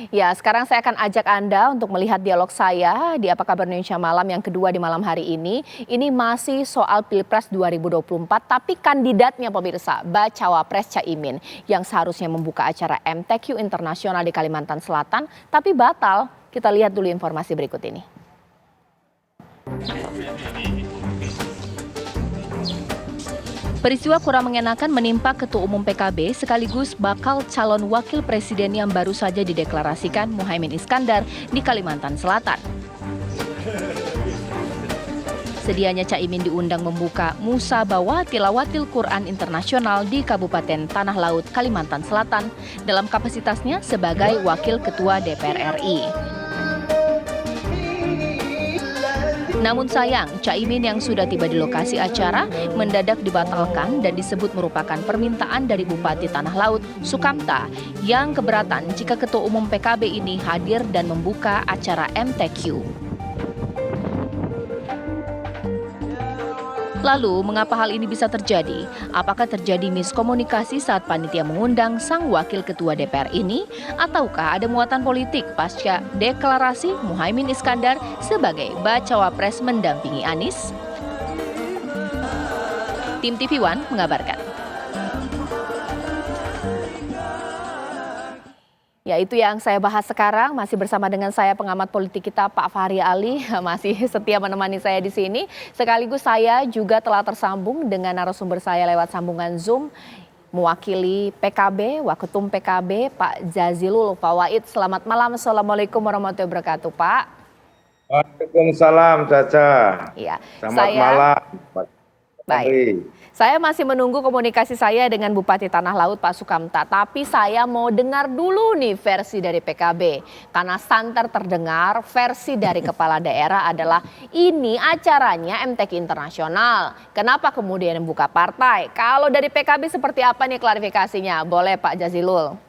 Ya, sekarang saya akan ajak Anda untuk melihat dialog saya di Apa Kabar Indonesia Malam yang kedua di malam hari ini. Ini masih soal Pilpres 2024, tapi kandidatnya pemirsa, Bacawa Pres Caimin yang seharusnya membuka acara MTQ Internasional di Kalimantan Selatan, tapi batal. Kita lihat dulu informasi berikut ini. Peristiwa kurang mengenakan menimpa Ketua Umum PKB sekaligus bakal calon wakil presiden yang baru saja dideklarasikan Muhaimin Iskandar di Kalimantan Selatan. Sedianya Caimin diundang membuka Musabawah Tilawatil Quran Internasional di Kabupaten Tanah Laut, Kalimantan Selatan dalam kapasitasnya sebagai Wakil Ketua DPR RI. Namun sayang, Caimin yang sudah tiba di lokasi acara mendadak dibatalkan dan disebut merupakan permintaan dari Bupati Tanah Laut, Sukamta, yang keberatan jika Ketua Umum PKB ini hadir dan membuka acara MTQ. Lalu, mengapa hal ini bisa terjadi? Apakah terjadi miskomunikasi saat panitia mengundang sang wakil ketua DPR ini? Ataukah ada muatan politik pasca deklarasi Muhaimin Iskandar sebagai Bacawa Pres mendampingi Anies? Tim TV One mengabarkan. Ya, itu yang saya bahas sekarang, masih bersama dengan saya pengamat politik kita Pak Fahri Ali, masih setia menemani saya di sini. Sekaligus saya juga telah tersambung dengan narasumber saya lewat sambungan Zoom, mewakili PKB, Waketum PKB, Pak Jazilul Fawait. Selamat malam, Assalamualaikum warahmatullahi wabarakatuh, Pak. Waalaikumsalam, Caca. Iya, Selamat malam, Pak Baik. Saya masih menunggu komunikasi saya dengan Bupati Tanah Laut Pak Sukamta. Tapi saya mau dengar dulu nih versi dari PKB. Karena santer terdengar versi dari kepala daerah adalah ini acaranya MTQ Internasional. Kenapa kemudian membuka partai? Kalau dari PKB seperti apa nih klarifikasinya? Boleh Pak Jazilul.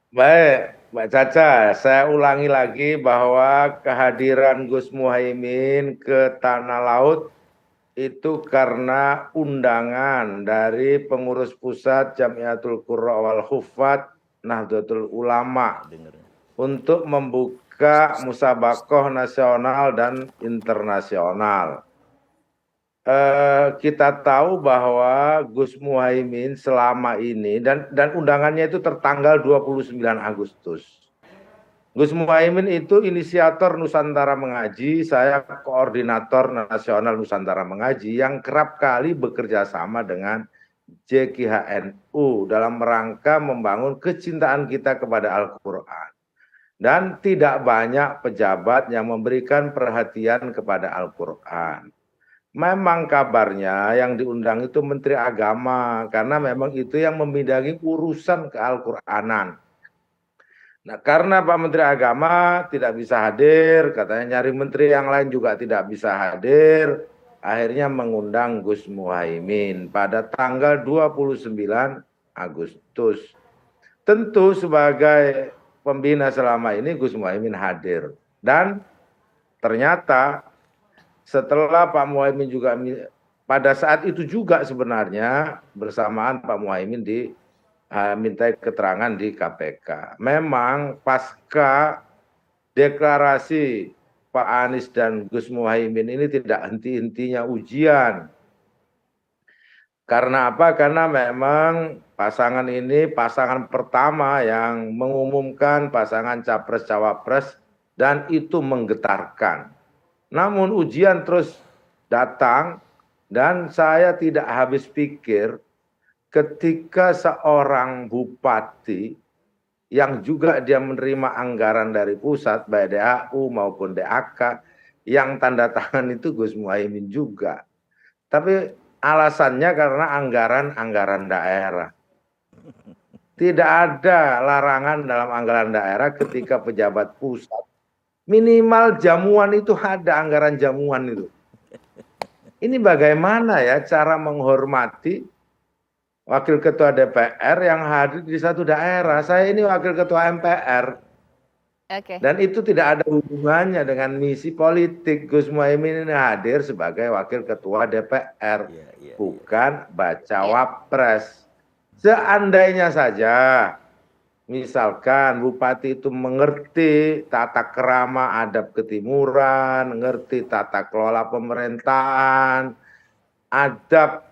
Baik, Mbak Caca, saya ulangi lagi bahwa kehadiran Gus Muhaimin ke Tanah Laut itu karena undangan dari pengurus pusat Jamiatul Qurra wal Huffaz Nahdlatul Ulama untuk membuka musabaqah nasional dan internasional. Kita tahu bahwa Gus Muhaimin selama ini dan undangannya itu tertanggal 29 Agustus. Gus Muhaimin itu inisiator Nusantara Mengaji, saya koordinator nasional Nusantara Mengaji yang kerap kali bekerja sama dengan JKHNU dalam rangka membangun kecintaan kita kepada Al-Quran. Dan tidak banyak pejabat yang memberikan perhatian kepada Al-Quran. Memang kabarnya yang diundang itu Menteri Agama, karena memang itu yang membidangi urusan ke-Al-Quranan. Nah, karena Pak Menteri Agama tidak bisa hadir, katanya nyari menteri yang lain juga tidak bisa hadir, akhirnya mengundang Gus Muhaimin pada tanggal 29 Agustus. Tentu sebagai pembina selama ini Gus Muhaimin hadir. Dan ternyata setelah Pak Muhaimin juga pada saat itu juga sebenarnya bersamaan Pak Muhaimin minta keterangan di KPK. Memang pasca deklarasi Pak Anies dan Gus Muhaimin ini tidak henti-hentinya ujian. Karena apa? Karena memang pasangan ini pasangan pertama yang mengumumkan pasangan capres-cawapres dan itu menggetarkan. Namun ujian terus datang dan saya tidak habis pikir ketika seorang bupati yang juga dia menerima anggaran dari pusat baik DAU maupun DAK yang tanda tangan itu Gus Muhaimin juga. Tapi alasannya karena anggaran daerah. Tidak ada larangan dalam anggaran daerah ketika pejabat pusat. Minimal jamuan itu ada anggaran jamuan itu. Ini bagaimana ya cara menghormati wakil ketua DPR yang hadir di satu daerah. Saya ini wakil ketua MPR. Dan itu tidak ada hubungannya dengan misi politik. Gus Muhaimin ini hadir sebagai wakil ketua DPR. Bukan bacawa pres. Seandainya saja Misalkan bupati itu mengerti tata krama adab ketimuran, mengerti tata kelola pemerintahan, adab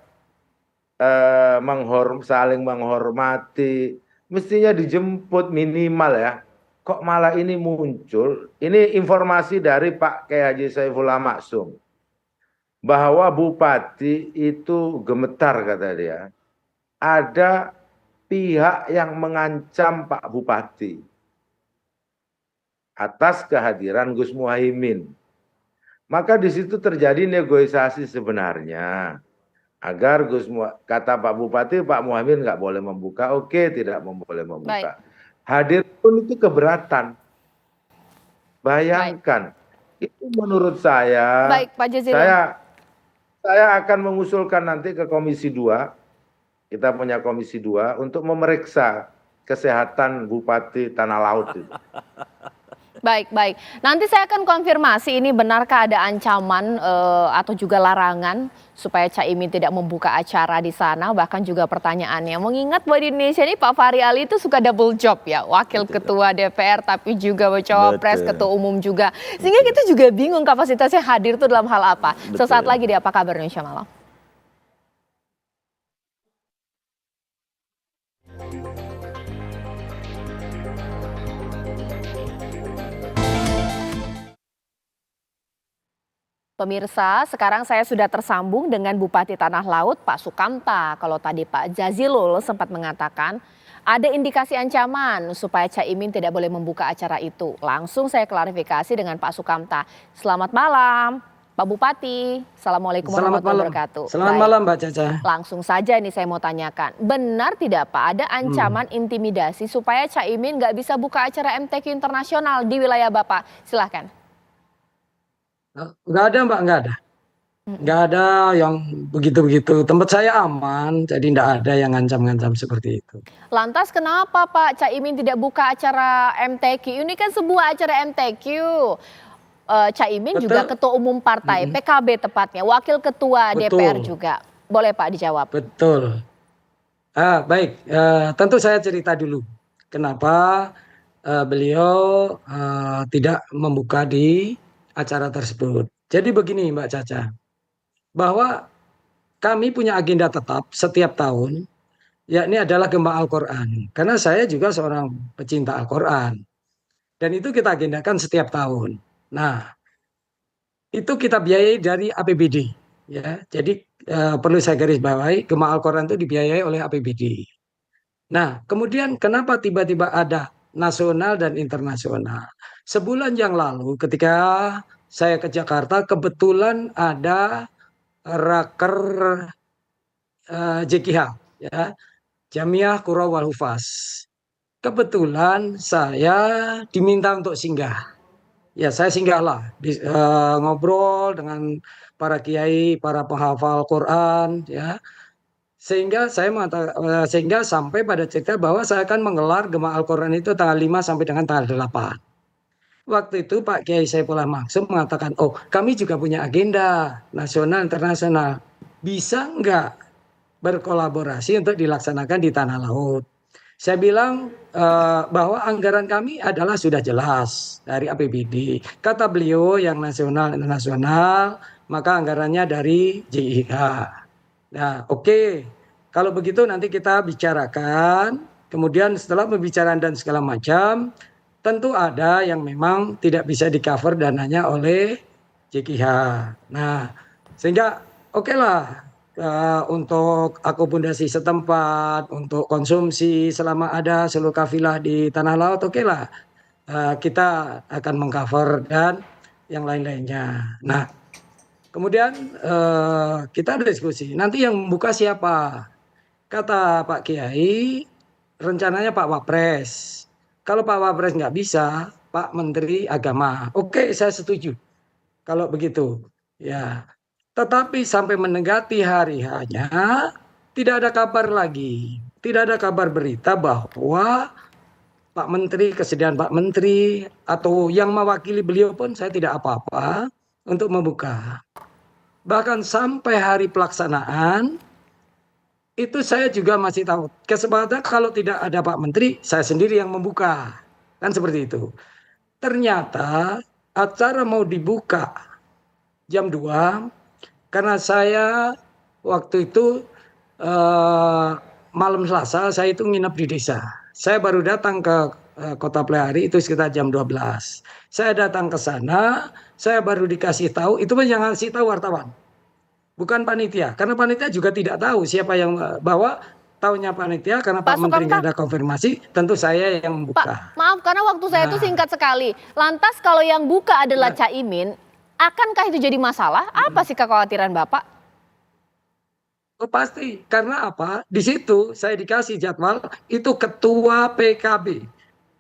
saling menghormati, mestinya dijemput minimal ya. Kok malah ini muncul? Ini informasi dari Pak Kiai Haji Saifullah Maksum bahwa bupati itu gemetar kata dia. Ada pihak yang mengancam Pak Bupati atas kehadiran Gus Muhaimin. Maka di situ terjadi negosiasi sebenarnya agar kata Pak Bupati, Pak Muhaimin nggak boleh membuka, oke tidak boleh membuka. Hadir pun itu keberatan. Bayangkan, itu menurut saya, Pak Jazilul. saya akan mengusulkan nanti ke Komisi 2, kita punya Komisi 2 untuk memeriksa kesehatan Bupati Tanah Laut itu. Baik. Nanti saya akan konfirmasi ini benarkah ada ancaman atau juga larangan supaya Caimin tidak membuka acara di sana. Bahkan juga pertanyaannya, mengingat bahwa di Indonesia ini Pak Fahri Ali itu suka double job ya. Wakil Ketua DPR tapi juga Cawapres, Ketua Umum juga. Sehingga kita juga bingung kapasitasnya hadir itu dalam hal apa. Sesaat lagi di Apa Kabar Indonesia Malam. Pemirsa, sekarang saya sudah tersambung dengan Bupati Tanah Laut, Pak Sukamta. Kalau tadi Pak Jazilul sempat mengatakan ada indikasi ancaman supaya Caimin tidak boleh membuka acara itu. Langsung saya klarifikasi dengan Pak Sukamta. Selamat malam, Pak Bupati. Assalamualaikum warahmatullahi wabarakatuh. Selamat malam, Mbak Caca. Langsung saja nih saya mau tanyakan, benar tidak Pak ada ancaman intimidasi supaya Caimin nggak bisa buka acara MTQ internasional di wilayah Bapak? Silahkan. Nggak ada, Mbak, nggak ada. Nggak ada yang begitu-begitu. Tempat saya aman, jadi nggak ada yang ngancam-ngancam seperti itu. Lantas kenapa Pak Caimin tidak buka acara MTQ? Ini kan sebuah acara MTQ. Caimin juga ketua umum partai, PKB tepatnya, wakil ketua DPR juga. Boleh Pak dijawab? Betul. Baik, tentu saya cerita dulu. Kenapa beliau tidak membuka di acara tersebut. Jadi begini Mbak Caca, bahwa kami punya agenda tetap setiap tahun, yakni adalah Gema Al-Quran. Karena saya juga seorang pecinta Al-Quran. Dan itu kita agendakan setiap tahun. Nah, itu kita biayai dari APBD. Ya, jadi perlu saya garis bawahi, Gema Al-Quran itu dibiayai oleh APBD. Nah, kemudian kenapa tiba-tiba ada nasional dan internasional? Sebulan yang lalu ketika saya ke Jakarta, kebetulan ada raker JKH, ya, Jamiah Qura wal Hufaz. Kebetulan saya diminta untuk singgah. Ya, saya singgahlah, ngobrol dengan para kiai, para penghafal Quran, ya. Sehingga sampai pada cerita bahwa saya akan menggelar Gema Al-Quran itu tanggal 5 sampai dengan tanggal 8. Waktu itu Pak Kiai Saifullah Maksum mengatakan, oh kami juga punya agenda nasional internasional. Bisa enggak berkolaborasi untuk dilaksanakan di Tanah Laut? Saya bilang bahwa anggaran kami adalah sudah jelas dari APBD. Kata beliau yang nasional internasional, maka anggarannya dari JIH. Nah, oke. Kalau begitu nanti kita bicarakan. Kemudian setelah pembicaraan dan segala macam, tentu ada yang memang tidak bisa di-cover dananya oleh JKH. Nah, sehingga oke lah untuk akomodasi setempat, untuk konsumsi selama ada seluruh kafilah di Tanah Laut, oke lah kita akan mengcover dan yang lain-lainnya. Nah, kemudian kita ada diskusi, nanti yang membuka siapa? Kata Pak Kiai, rencananya Pak Wapres. Kalau Pak Wapres nggak bisa, Pak Menteri Agama. Oke, saya setuju. Kalau begitu, ya. Tetapi sampai mendekati hari hanya tidak ada kabar lagi, tidak ada kabar berita bahwa Pak Menteri, kesediaan Pak Menteri atau yang mewakili beliau pun saya tidak apa-apa untuk membuka. Bahkan sampai hari pelaksanaan itu saya juga masih tahu. Kesempatan kalau tidak ada Pak Menteri, saya sendiri yang membuka. Kan seperti itu. Ternyata acara mau dibuka jam 2 karena saya waktu itu eh, malam Selasa saya itu nginep di desa. Saya baru datang ke Kota Pelihari itu sekitar jam 12. Saya datang ke sana, saya baru dikasih tahu, itu pun yang ngasih tahu wartawan. Bukan panitia, karena panitia juga tidak tahu siapa yang bawa. Taunya panitia karena Pak Pak Menteri nggak Sukamta, ada konfirmasi, tentu saya yang membuka. Pak, maaf karena waktu saya itu Nah, singkat sekali. Lantas kalau yang buka adalah Caimin, akankah itu jadi masalah? Apa sih kekhawatiran Bapak? oh pasti, karena apa? Di situ saya dikasih jadwal itu ketua PKB.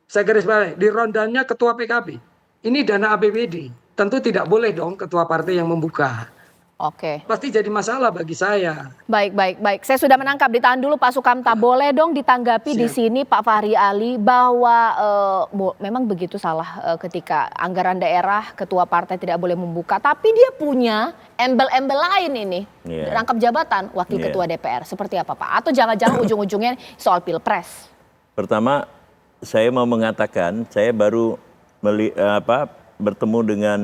Saya garis balik, di rondanya ketua PKB. Ini dana APBD. Tentu tidak boleh dong ketua partai yang membuka. Oke. Pasti jadi masalah bagi saya. Baik, baik, baik. Saya sudah menangkap. Ditahan dulu Pak Sukamta. Boleh dong ditanggapi di Siap. sini Pak Fahri Ali bahwa memang begitu salah ketika anggaran daerah ketua partai tidak boleh membuka. Tapi dia punya embel-embel lain ini. Iya. Rangkap jabatan wakil Iya. ketua DPR. Seperti apa Pak? Atau jangan-jangan ujung-ujungnya soal pilpres? Pertama, saya mau mengatakan saya baru bertemu dengan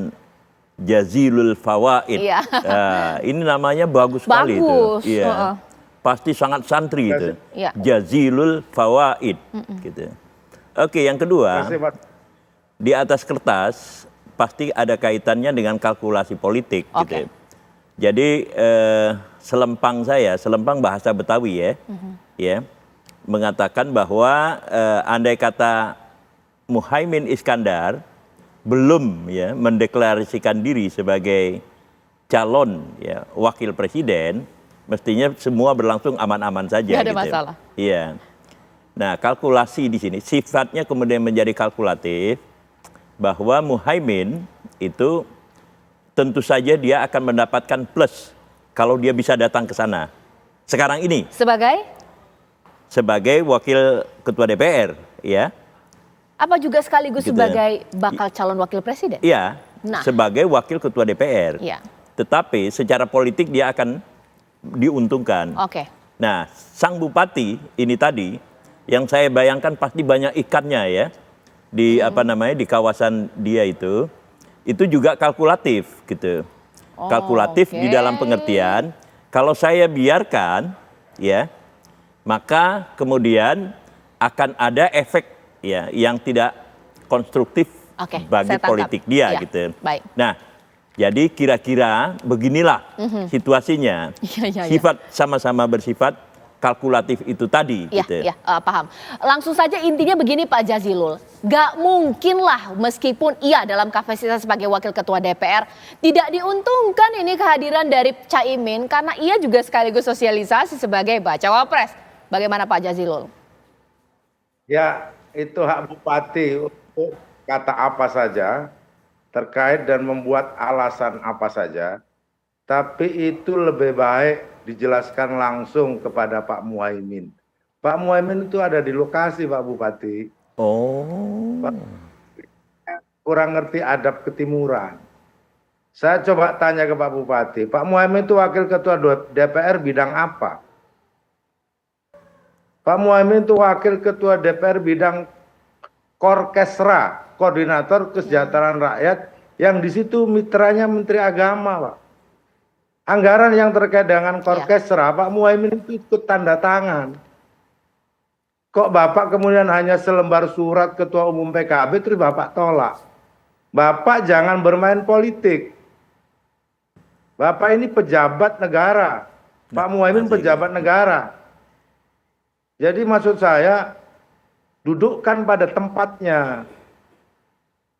Jazilul Fawaid. Iya. Nah, ini namanya bagus sekali Bagus, itu. Iya. heeh. Pasti sangat santri itu. Iya. Jazilul Fawaid gitu. Oke, yang kedua, Terima kasih, Pak. di atas kertas pasti ada kaitannya dengan kalkulasi politik Oke. gitu. Jadi selempang bahasa Betawi ya, ya mengatakan bahwa andai kata Muhaimin Iskandar belum ya mendeklarasikan diri sebagai calon ya wakil presiden, mestinya semua berlangsung aman-aman saja. Nggak ada gitu. masalah. Iya. Nah, kalkulasi di sini sifatnya kemudian menjadi kalkulatif bahwa Muhaimin itu tentu saja dia akan mendapatkan plus kalau dia bisa datang ke sana. Sekarang ini sebagai wakil ketua DPR, ya. Apa juga sekaligus Gitu. sebagai bakal calon wakil presiden? Iya, Nah. sebagai wakil ketua DPR. Iya. Tetapi secara politik dia akan diuntungkan. Oke. Nah, sang bupati ini tadi yang saya bayangkan pasti banyak ikannya ya di di kawasan dia itu juga kalkulatif gitu. Kalkulatif di dalam pengertian kalau saya biarkan ya maka kemudian akan ada efek ya yang tidak konstruktif Oke, bagi saya tangkap. politik dia Ya, gitu. baik. Nah, jadi kira-kira beginilah situasinya. Iya, iya, iya. Sifat sama-sama bersifat kalkulatif itu tadi. Iya, gitu. iya, paham. Langsung saja intinya begini Pak Jazilul. Gak mungkin lah meskipun iya dalam kapasitas sebagai wakil ketua DPR tidak diuntungkan ini kehadiran dari Caimin karena ia juga sekaligus sosialisasi sebagai bacawa pres. Bagaimana Pak Jazilul? Ya, itu hak bupati untuk kata apa saja terkait dan membuat alasan apa saja. Tapi itu lebih baik dijelaskan langsung kepada Pak Muhaimin. Pak Muhaimin itu ada di lokasi, Pak Bupati. Oh. Kurang ngerti adab ketimuran. Saya coba tanya ke Pak Bupati, Pak Muhaimin itu wakil ketua DPR bidang apa? Pak Muhaimin itu wakil ketua DPR bidang Korkesra, Koordinator Kesejahteraan Rakyat, yang di situ mitranya Menteri Agama, Pak. Anggaran yang terkait dengan Korkesra, Pak Muhaimin itu ikut tanda tangan. Kok Bapak kemudian hanya selembar surat Ketua Umum PKB terus Bapak tolak? Bapak jangan bermain politik. Bapak ini pejabat negara. Pak Muhaimin pejabat negara. Jadi maksud saya, dudukkan pada tempatnya.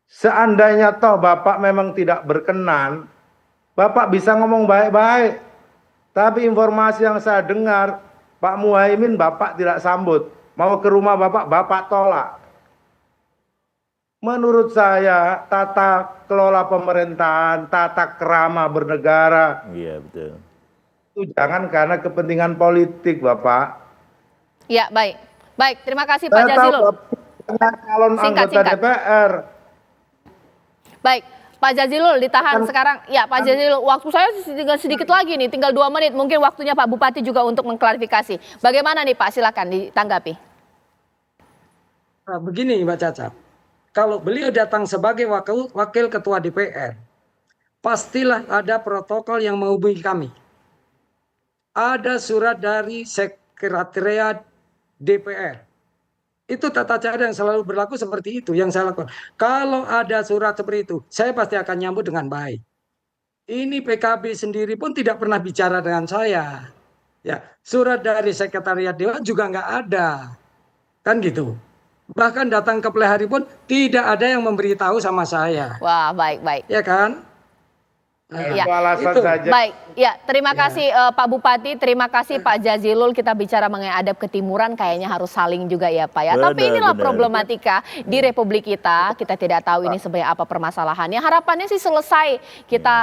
Seandainya toh Bapak memang tidak berkenan, Bapak bisa ngomong baik-baik. Tapi informasi yang saya dengar, Pak Muhaimin Bapak tidak sambut. Mau ke rumah Bapak, Bapak tolak. Menurut saya, tata kelola pemerintahan, tata krama bernegara, Iya, betul. itu jangan karena kepentingan politik, Bapak. Ya, baik. Baik, terima kasih Pak Saya tahu Jazilul. Bapak calon Singkat, anggota singkat. DPR. Baik, Pak Jazilul ditahan sekarang. Ya Pak Jazilul, waktu saya tinggal sedikit lagi nih, tinggal 2 menit. Mungkin waktunya Pak Bupati juga untuk mengklarifikasi. Bagaimana nih Pak, silakan ditanggapi. Nah, begini Mbak Caca, kalau beliau datang sebagai wakil ketua DPR, pastilah ada protokol yang menghubungi kami. Ada surat dari sekretariat DPR. Itu tata cara yang selalu berlaku seperti itu yang saya lakukan. Kalau ada surat seperti itu, saya pasti akan nyambut dengan baik. Ini PKB sendiri pun tidak pernah bicara dengan saya. Ya, surat dari sekretariat Dewan juga nggak ada. Kan gitu. Bahkan datang ke plenary pun tidak ada yang memberitahu sama saya. Wah, baik. Ya kan? Ya, Itu alasan itu. saja. Baik, ya terima kasih Pak Bupati, terima kasih Pak Jazilul. Kita bicara mengenai adab ketimuran, kayaknya harus saling juga ya Pak ya. Tapi inilah problematika di Republik kita tidak tahu ini sebenarnya apa permasalahannya. Harapannya sih selesai, kita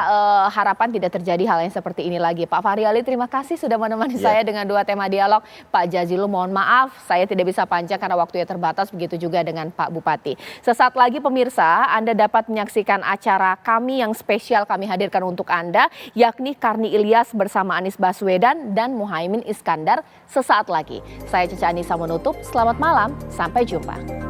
harapan tidak terjadi hal yang seperti ini lagi. Pak Fahri Ali, terima kasih sudah menemani saya dengan 2 tema dialog. Pak Jazilul, mohon maaf, saya tidak bisa panjang karena waktunya terbatas, begitu juga dengan Pak Bupati. Sesaat lagi pemirsa, Anda dapat menyaksikan acara kami yang spesial kami hadirkan untuk Anda, yakni Karni Ilyas bersama Anies Baswedan dan Muhaimin Iskandar sesaat lagi. Saya Caca Anissa menutup, selamat malam, sampai jumpa.